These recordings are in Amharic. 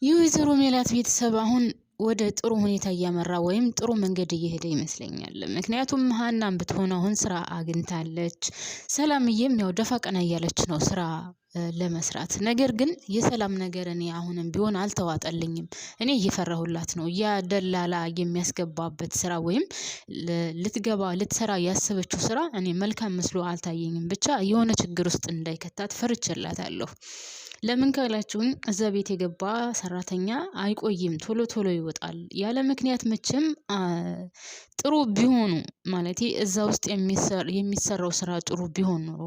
የወይዘሮ ሜላት ቤተሰብ አሁን ወደ ጥሩ ሁኔታ እያመራ ወይም ጥሩ መንገድ እየሄደ ይመስለኛል። ምክንያቱም ሀናም ብትሆን አሁን ስራ አግኝታለች። ሰላምዬም ያው ደፋ ቀና እያለች ነው ስራ ለመስራት። ነገር ግን የሰላም ነገር እኔ አሁንም ቢሆን አልተዋጠልኝም። እኔ እየፈራሁላት ነው። ያ ደላላ የሚያስገባበት ስራ ወይም ልትሰራ ያሰበችው ስራ እኔ መልካም መስሎ አልታየኝም። ብቻ የሆነ ችግር ውስጥ እንዳይከታት ፈርቼላታለሁ። ለምን ካላችሁኝ እዛ ቤት የገባ ሰራተኛ አይቆይም፣ ቶሎ ቶሎ ይወጣል። ያለ ምክንያት መቼም ጥሩ ቢሆኑ ማለቴ እዛ ውስጥ የሚሰራው ስራ ጥሩ ቢሆን ኖሮ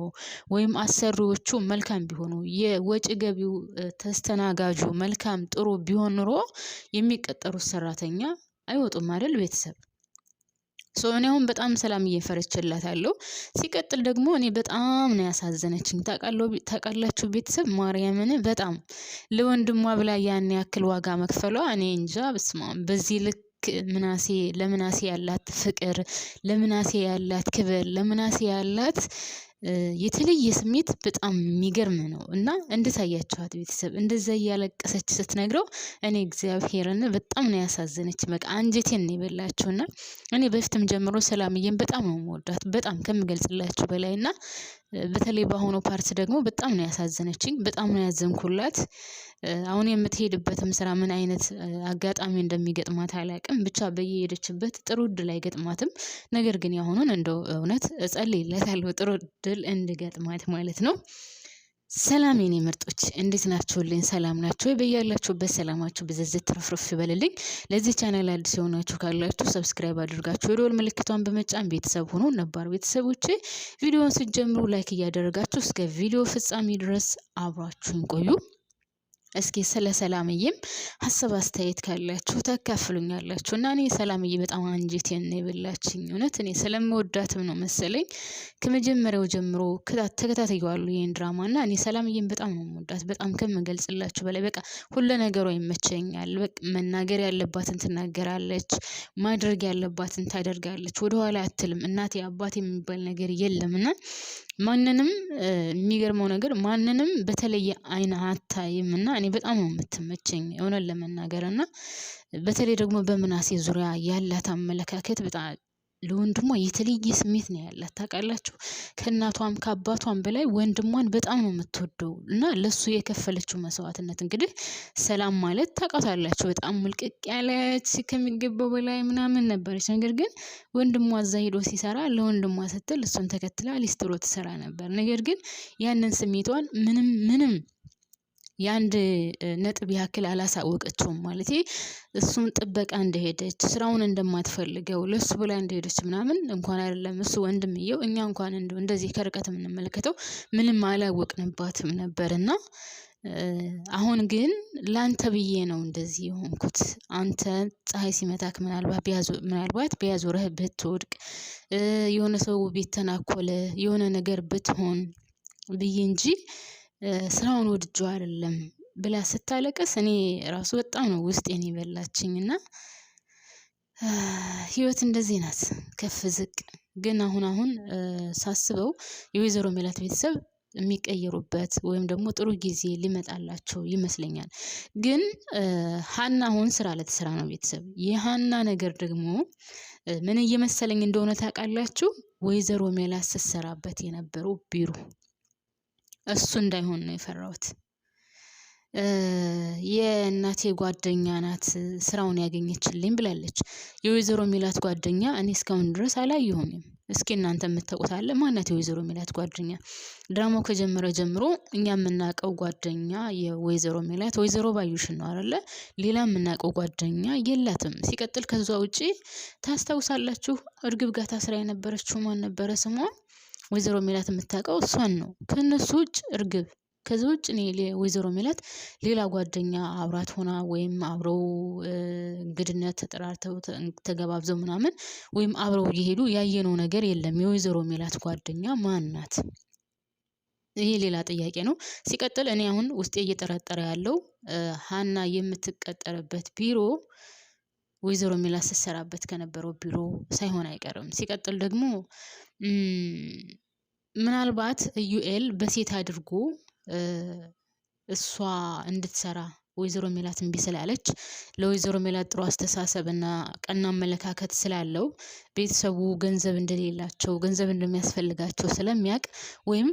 ወይም አሰሪዎቹ መልካም ቢሆኑ የወጪ ገቢው ተስተናጋጁ መልካም ጥሩ ቢሆን ኖሮ የሚቀጠሩት ሰራተኛ አይወጡም አይደል ቤተሰብ። እኔ አሁን በጣም ሰላም እየፈረችላታለሁ። ሲቀጥል ደግሞ እኔ በጣም ነው ያሳዘነችኝ። ታውቃላችሁ ቤተሰብ ማርያምን በጣም ለወንድሟ ብላ ያን ያክል ዋጋ መክፈሏ እኔ እንጃ። በስመአብ በዚህ ልክ ለምናሴ ያላት ፍቅር፣ ለምናሴ ያላት ክብር፣ ለምናሴ ያላት የተለየ ስሜት በጣም የሚገርም ነው። እና እንድታያችኋት ቤተሰብ እንደዛ እያለቀሰች ስትነግረው እኔ እግዚአብሔርን በጣም ነው ያሳዘነች። በቃ አንጀቴን ነው የበላችውና እኔ በፊትም ጀምሮ ሰላምዬን በጣም ነው የምወዳት፣ በጣም ከምገልጽላችሁ በላይና በተለይ በአሁኑ ፓርት ደግሞ በጣም ነው ያሳዘነችኝ። በጣም ነው ያዘንኩላት። አሁን የምትሄድበትም ስራ ምን አይነት አጋጣሚ እንደሚገጥማት አላውቅም። ብቻ በየሄደችበት ጥሩ እድል አይገጥማትም። ነገር ግን ያሁኑን እንደው እውነት እጸልይላታለሁ ጥሩ እድል እንዲገጥማት ማለት ነው። ሰላም የኔ ምርጦች እንዴት ናችሁልኝ? ሰላም ናችሁ ወይ? በያላችሁበት ሰላማችሁ ብዝዝት ትርፍርፍ ይበልልኝ። ለዚህ ቻናል አዲስ የሆናችሁ ካላችሁ ሰብስክራይብ አድርጋችሁ የደወል ምልክቷን በመጫን ቤተሰብ ሆኖ ነባር ቤተሰቦቼ ቪዲዮውን ስትጀምሩ ላይክ እያደረጋችሁ እስከ ቪዲዮ ፍጻሜ ድረስ አብራችሁን ቆዩ። እስኪ ስለ ሰላምዬም ሀሳብ አስተያየት ካላችሁ ታካፍሉኛላችሁ። እና እኔ ሰላምዬ በጣም አንጀቴን ነው የበላችኝ። እውነት እኔ ስለምወዳትም ነው መሰለኝ ከመጀመሪያው ጀምሮ ተከታትየዋለሁ ይሄን ድራማ እና እኔ ሰላምዬን በጣም ነው የምወዳት፣ በጣም ከምገልጽላችሁ በላይ በቃ ሁሉ ነገሯ ይመቸኛል። በቃ መናገር ያለባትን ትናገራለች፣ ማድረግ ያለባትን ታደርጋለች፣ ወደኋላ አትልም። እናቴ አባቴ የሚባል ነገር የለምና ማንንም የሚገርመው ነገር ማንንም በተለየ አይን አታይም። እና እኔ በጣም ነው የምትመቸኝ እውነት ለመናገር። እና በተለይ ደግሞ በምናሴ ዙሪያ ያላት አመለካከት በጣም ለወንድሟ የተለየ ስሜት ነው ያላት። ታውቃላችሁ ከእናቷም ከአባቷም በላይ ወንድሟን በጣም ነው የምትወደው። እና ለሱ የከፈለችው መስዋዕትነት እንግዲህ ሰላም ማለት ታውቃታላችሁ በጣም ሙልቅቅ ያለች ከሚገባው በላይ ምናምን ነበረች። ነገር ግን ወንድሟ እዛ ሄዶ ሲሰራ ለወንድሟ ስትል እሱን ተከትላ ሊስትሮ ትሰራ ነበር። ነገር ግን ያንን ስሜቷን ምንም የአንድ ነጥብ ያክል አላሳወቀችውም። ማለቴ እሱን ጥበቃ እንደሄደች ስራውን እንደማትፈልገው ለሱ ብላ እንደሄደች ምናምን እንኳን አይደለም እሱ ወንድምየው እኛ እንኳን እንደዚህ ከርቀት የምንመለከተው ምንም አላወቅንባትም ነበርና አሁን ግን ላንተ ብዬ ነው እንደዚህ የሆንኩት። አንተ ፀሐይ ሲመታክ ምናልባት ቢያዞርህ ብትወድቅ የሆነ ሰው ቤት ተናኮለ የሆነ ነገር ብትሆን ብዬ እንጂ ስራውን ወድጄው አይደለም ብላ ስታለቅስ እኔ ራሱ በጣም ነው ውስጤን የበላችኝና ህይወት እንደዚህ ናት፣ ከፍ ዝቅ። ግን አሁን ሳስበው የወይዘሮ ሜላት ቤተሰብ የሚቀየሩበት ወይም ደግሞ ጥሩ ጊዜ ሊመጣላቸው ይመስለኛል። ግን ሀና አሁን ስራ ልትሰራ ነው ቤተሰብ። የሀና ነገር ደግሞ ምን እየመሰለኝ እንደሆነ ታውቃላችሁ? ወይዘሮ ሜላት ስትሰራበት የነበረው ቢሮ እሱ እንዳይሆን ነው የፈራሁት። የእናቴ ጓደኛ ናት ስራውን ያገኘችልኝ ብላለች። የወይዘሮ ሜላት ጓደኛ እኔ እስካሁን ድረስ አላየሁኝም። እስኪ እናንተ የምታውቁት አለ? ማናት የወይዘሮ ሜላት ጓደኛ? ድራማው ከጀመረ ጀምሮ እኛ የምናውቀው ጓደኛ የወይዘሮ ሜላት ወይዘሮ ባዩሽን ነው አይደለ? ሌላ የምናውቀው ጓደኛ የላትም። ሲቀጥል ከዛ ውጪ ታስታውሳላችሁ እርግብ ጋር ታስራ የነበረችው ማን ነበረ ስሟ? ወይዘሮ ሜላት የምታውቀው እሷን ነው። ከነሱ ውጭ እርግብ። ከዛ ውጭ እኔ ወይዘሮ ሜላት ሌላ ጓደኛ አብራት ሆና ወይም አብረው እንግድነት ተጠራርተው ተገባብዘው ምናምን ወይም አብረው እየሄዱ ያየነው ነገር የለም። የወይዘሮ ሜላት ጓደኛ ማን ናት? ይሄ ሌላ ጥያቄ ነው። ሲቀጥል እኔ አሁን ውስጤ እየጠረጠረ ያለው ሀና የምትቀጠርበት ቢሮ ወይዘሮ ሜላት ስትሰራበት ከነበረው ቢሮ ሳይሆን አይቀርም። ሲቀጥል ደግሞ ምናልባት ዩኤል በሴት አድርጎ እሷ እንድትሰራ ወይዘሮ ሜላት እምቢ ስላለች ለወይዘሮ ሜላት ጥሩ አስተሳሰብና ቀና አመለካከት ስላለው ቤተሰቡ ገንዘብ እንደሌላቸው ገንዘብ እንደሚያስፈልጋቸው ስለሚያውቅ ወይም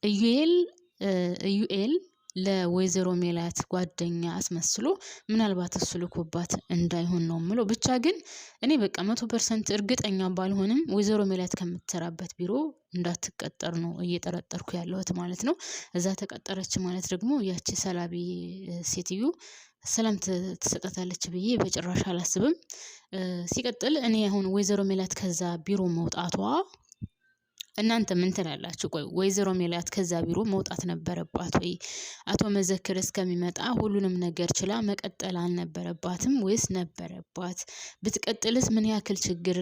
ኢዩኤል ለወይዘሮ ሜላት ጓደኛ አስመስሎ ምናልባት እሱ ልኮባት እንዳይሆን ነው የምለው። ብቻ ግን እኔ በቃ 100% እርግጠኛ ባልሆንም ወይዘሮ ሜላት ከምትሰራበት ቢሮ እንዳትቀጠር ነው እየጠረጠርኩ ያለሁት ማለት ነው። እዛ ተቀጠረች ማለት ደግሞ ያቺ ሰላቢ ሴትዮ ሰላም ትሰጣታለች ብዬ በጭራሽ አላስብም። ሲቀጥል እኔ አሁን ወይዘሮ ሜላት ከዛ ቢሮ መውጣቷ እናንተ ምን ትላላችሁ? ቆይ ወይዘሮ ሜላት ከዛ ቢሮ መውጣት ነበረባት ወይ? አቶ መዘክር እስከሚመጣ ሁሉንም ነገር ችላ መቀጠል አልነበረባትም ወይስ ነበረባት? ብትቀጥልስ ምን ያክል ችግር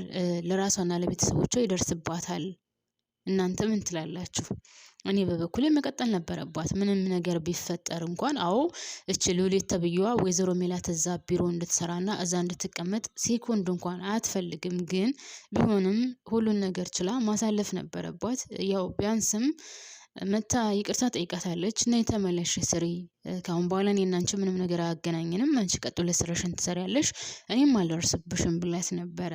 ለራሷና ለቤተሰቦቿ ይደርስባታል? እናንተ ምን ትላላችሁ? እኔ በበኩሌ መቀጠል ነበረባት። ምንም ነገር ቢፈጠር እንኳን አዎ እቺ ሉሊት ተብዬዋ ወይዘሮ ሜላት እዛ ቢሮ እንድትሰራና እዛ እንድትቀመጥ ሴኮንድ እንኳን አትፈልግም። ግን ቢሆንም ሁሉን ነገር ችላ ማሳለፍ ነበረባት። ያው ቢያንስም መታ ይቅርታ ጠይቃታለች። ነይ ተመለሽ ስሪ፣ ካሁን በኋላ እኔና አንቺ ምንም ነገር አያገናኝንም፣ አንቺ ቀጥለሽ ስራሽን ትሰሪያለሽ፣ እኔም አልደርስብሽም ብላት ነበረ።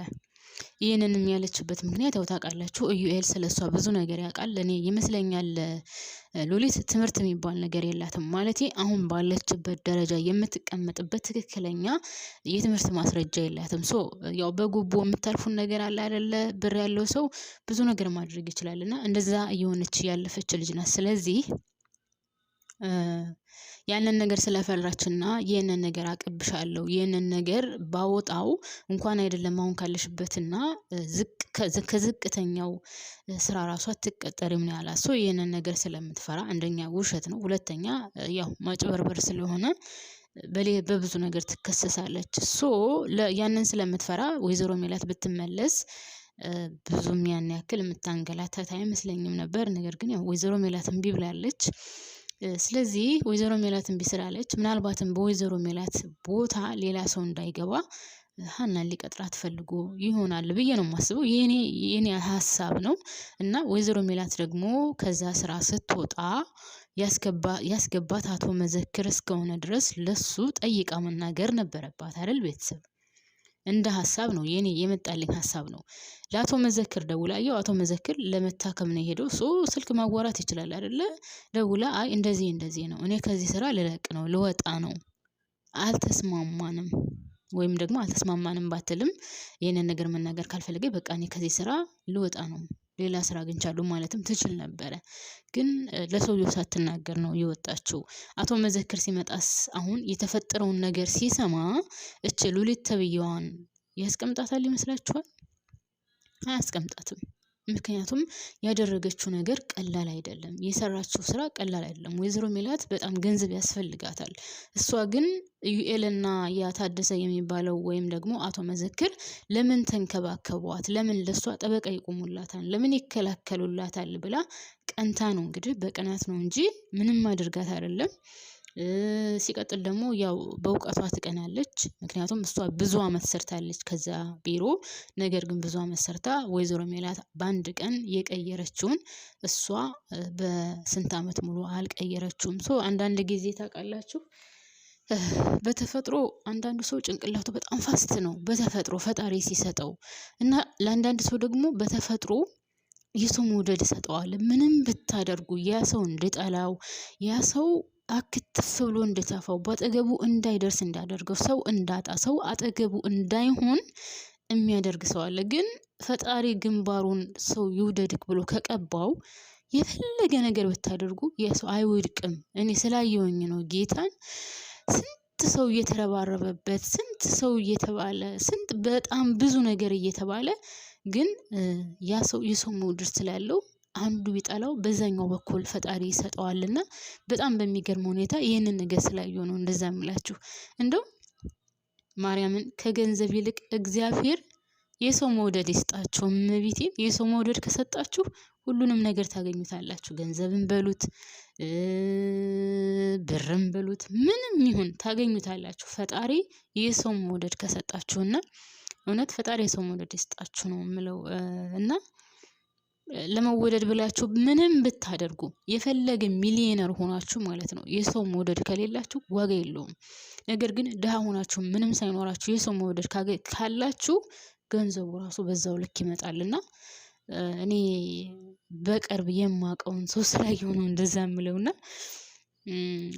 ይህንንም ያለችበት ምክንያት ያው ታውቃላችሁ፣ ኢዩኤል ስለሷ ብዙ ነገር ያውቃል። እኔ ይመስለኛል ሉሊት ትምህርት የሚባል ነገር የላትም። ማለቴ አሁን ባለችበት ደረጃ የምትቀመጥበት ትክክለኛ የትምህርት ማስረጃ የላትም። ያው በጉቦ የምታልፉን ነገር አለ አይደለ? ብር ያለው ሰው ብዙ ነገር ማድረግ ይችላል እና እንደዛ እየሆነች ያለፈች ልጅ ናት። ስለዚህ ያንን ነገር ስለፈራችና ይህንን ነገር አቀብሻለሁ ይህንን ነገር ባወጣው እንኳን አይደለም አሁን ካለሽበትና ከዝቅተኛው ስራ ራሷ አትቀጠሪም ነው ያላት። ይህንን ነገር ስለምትፈራ አንደኛ ውሸት ነው፣ ሁለተኛ ያው ማጭበርበር ስለሆነ በብዙ ነገር ትከሰሳለች። ያንን ስለምትፈራ ወይዘሮ ሜላት ብትመለስ ብዙም ያን ያክል የምታንገላታት አይመስለኝም ነበር። ነገር ግን ያው ወይዘሮ ሜላት እምቢ ብላለች። ስለዚህ ወይዘሮ ሜላት እምቢ ስላለች ምናልባትም በወይዘሮ ሜላት ቦታ ሌላ ሰው እንዳይገባ ሀናን ሊቀጥራት ፈልጎ ይሆናል ብዬ ነው የማስበው። የኔ ሀሳብ ነው። እና ወይዘሮ ሜላት ደግሞ ከዛ ስራ ስትወጣ ያስገባት አቶ መዘክር እስከሆነ ድረስ ለሱ ጠይቃ መናገር ነበረባት አይደል? ቤተሰብ እንደ ሀሳብ ነው የመጣልኝ ሀሳብ ነው። ለአቶ መዘክር ደውላ አቶ መዘክር ለመታከም ነው የሄደው። ስልክ ማዋራት ይችላል አይደለ? ደውላ አይ እንደዚህ ነው፣ እኔ ከዚህ ስራ ልለቅ ነው፣ ልወጣ ነው፣ አልተስማማንም ወይም ደግሞ አልተስማማንም ባትልም ይሄንን ነገር መናገር ካልፈለገ በቃ እኔ ከዚህ ስራ ልወጣ ነው፣ ሌላ ስራ አግኝቻለሁ ማለትም ትችል ነበረ። ግን ለሰውየው ሳትናገር ነው የወጣችው። አቶ መዘክር ሲመጣስ አሁን የተፈጠረውን ነገር ሲሰማ እች ሉሊት ተብዬዋን ያስቀምጣታል ይመስላችኋል? አያስቀምጣትም። ምክንያቱም ያደረገችው ነገር ቀላል አይደለም፣ የሰራችው ስራ ቀላል አይደለም። ወይዘሮ ሜላት በጣም ገንዘብ ያስፈልጋታል። እሷ ግን ኢዩኤልና ያታደሰ የሚባለው ወይም ደግሞ አቶ መዘክር ለምን ተንከባከቧት፣ ለምን ለሷ ጠበቃ ይቆሙላታል፣ ለምን ይከላከሉላታል ብላ ቀንታ ነው እንግዲህ፣ በቅናት ነው እንጂ ምንም አድርጋት አይደለም። ሲቀጥል ደግሞ ያው በእውቀቷ ትቀናለች። ምክንያቱም እሷ ብዙ አመት ሰርታለች ከዛ ቢሮ። ነገር ግን ብዙ አመት ሰርታ ወይዘሮ ሜላት በአንድ ቀን የቀየረችውን እሷ በስንት አመት ሙሉ አልቀየረችውም። አንዳንድ ጊዜ ታውቃላችሁ በተፈጥሮ አንዳንዱ ሰው ጭንቅላቱ በጣም ፋስት ነው በተፈጥሮ ፈጣሪ ሲሰጠው፣ እና ለአንዳንድ ሰው ደግሞ በተፈጥሮ የሰው መውደድ ይሰጠዋል። ምንም ብታደርጉ ያ ሰው እንድጠላው፣ ያ ሰው አክትፍ ብሎ እንድተፋው፣ በአጠገቡ እንዳይደርስ እንዳደርገው፣ ሰው እንዳጣ፣ ሰው አጠገቡ እንዳይሆን የሚያደርግ ሰው አለ። ግን ፈጣሪ ግንባሩን ሰው ይውደድክ ብሎ ከቀባው የፈለገ ነገር ብታደርጉ የሰው አይወድቅም። እኔ ስላየውኝ ነው ጌታን። ስንት ሰው እየተረባረበበት፣ ስንት ሰው እየተባለ፣ ስንት በጣም ብዙ ነገር እየተባለ ግን ያ ሰው የሰው መውደድ ስላለው አንዱ ቢጠላው በዛኛው በኩል ፈጣሪ ይሰጠዋልና በጣም በሚገርም ሁኔታ ይህንን ነገር ስላየው ነው እንደዛ የምላችሁ። እንደው ማርያምን ከገንዘብ ይልቅ እግዚአብሔር የሰው መውደድ ይስጣችሁ። እመቤቴን የሰው መውደድ ከሰጣችሁ ሁሉንም ነገር ታገኙታላችሁ። ገንዘብን በሉት ብርም በሉት ምንም ይሁን ታገኙታላችሁ። ፈጣሪ የሰው መውደድ ከሰጣችሁና እውነት ፈጣሪ የሰው መውደድ ይስጣችሁ ነው የምለው። እና ለመወደድ ብላችሁ ምንም ብታደርጉ የፈለገ ሚሊዮነር ሆናችሁ ማለት ነው የሰው መውደድ ከሌላችሁ ዋጋ የለውም። ነገር ግን ድሃ ሆናችሁ ምንም ሳይኖራችሁ የሰው መውደድ ካላችሁ ገንዘቡ ራሱ በዛው ልክ ይመጣልና እኔ በቅርብ የማውቀውን ሰው ስላየሁ ነው እንደዛ የምለውና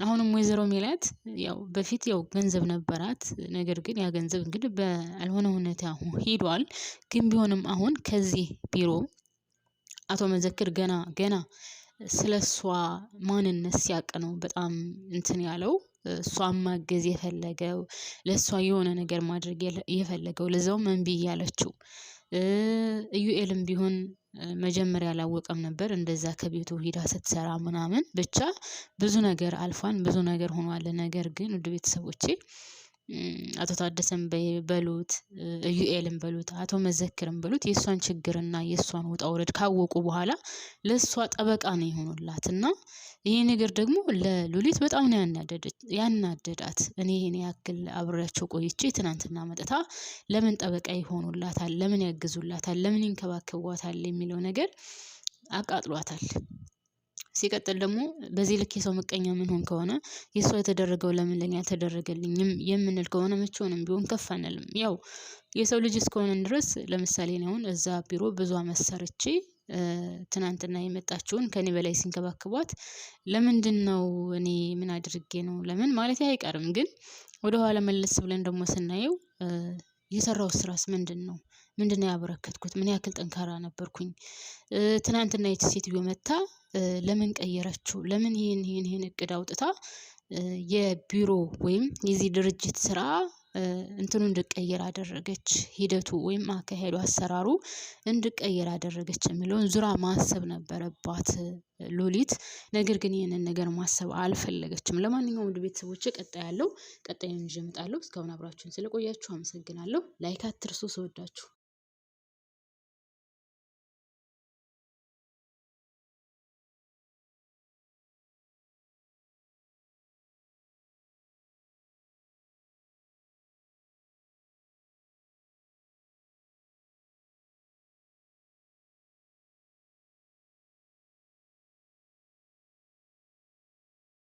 አሁንም ወይዘሮ ሜላት ያው በፊት ያው ገንዘብ ነበራት። ነገር ግን ያ ገንዘብ እንግዲህ ባልሆነ ሁኔታ ሄዷል። ግን ቢሆንም አሁን ከዚህ ቢሮ አቶ መዘክር ገና ስለሷ ማንነት ሲያውቅ ነው በጣም እንትን ያለው። እሷን ማገዝ የፈለገው ለሷ የሆነ ነገር ማድረግ የፈለገው ለዛውም እምቢ ያለችው። ኢዩኤልም ቢሆን መጀመሪያ አላወቀም ነበር እንደዛ ከቤቱ ሄዳ ስትሰራ ምናምን ብቻ ብዙ ነገር አልፏን ብዙ ነገር ሆኗል። ነገር ግን ውድ ቤተሰቦቼ አቶ ታደሰም በሉት ኢዩኤልም በሉት አቶ መዘክርም በሉት የእሷን ችግርና የእሷን ውጣ ውረድ ካወቁ በኋላ ለእሷ ጠበቃ ነው የሆኑላትና ይሄ ነገር ደግሞ ለሉሊት በጣም ነው ያናደዳት። እኔ ይሄን ያክል አብሬያቸው ቆይቼ ትናንትና መጥታ ለምን ጠበቃ ይሆኑላታል፣ ለምን ያግዙላታል፣ ለምን ይንከባከቧታል የሚለው ነገር አቃጥሏታል። ሲቀጥል ደግሞ በዚህ ልክ የሰው ምቀኛ ምን ሆን ከሆነ የሰው የተደረገው ለምን ለኛ አልተደረገልኝም የምንል ከሆነ መቼውንም ቢሆን ከፍ አንልም። ያው የሰው ልጅ እስከሆነን ድረስ ለምሳሌ ነው አሁን እዛ ቢሮ ብዙ አመት ሰርቼ ትናንትና የመጣችውን ከኔ በላይ ሲንከባከቧት ለምንድነው እኔ ምን አድርጌ ነው ለምን ማለት አይቀርም። ግን ወደ ኋላ መለስ ብለን ደግሞ ስናየው የሰራው ስራስ ምንድነው ያበረከትኩት? ምን ያክል ጠንካራ ነበርኩኝ? ትናንትና ይቺ ሴትዮ መታ ለምን ቀየረችው? ለምን ይሄን እቅድ አውጥታ የቢሮ ወይም የዚህ ድርጅት ስራ እንትኑ እንድቀየር አደረገች? ሂደቱ ወይም አካሄዱ አሰራሩ እንድቀየር አደረገች የሚለውን ዙራ ማሰብ ነበረባት ሉሊት። ነገር ግን ይሄንን ነገር ማሰብ አልፈለገችም። ለማንኛውም ውድ ቤተሰቦቼ ቀጣዩን ይዤ እመጣለሁ። እስካሁን አብራችሁን ስለቆያችሁ አመሰግናለሁ። ላይክ አትርሱ። ስወዳችሁ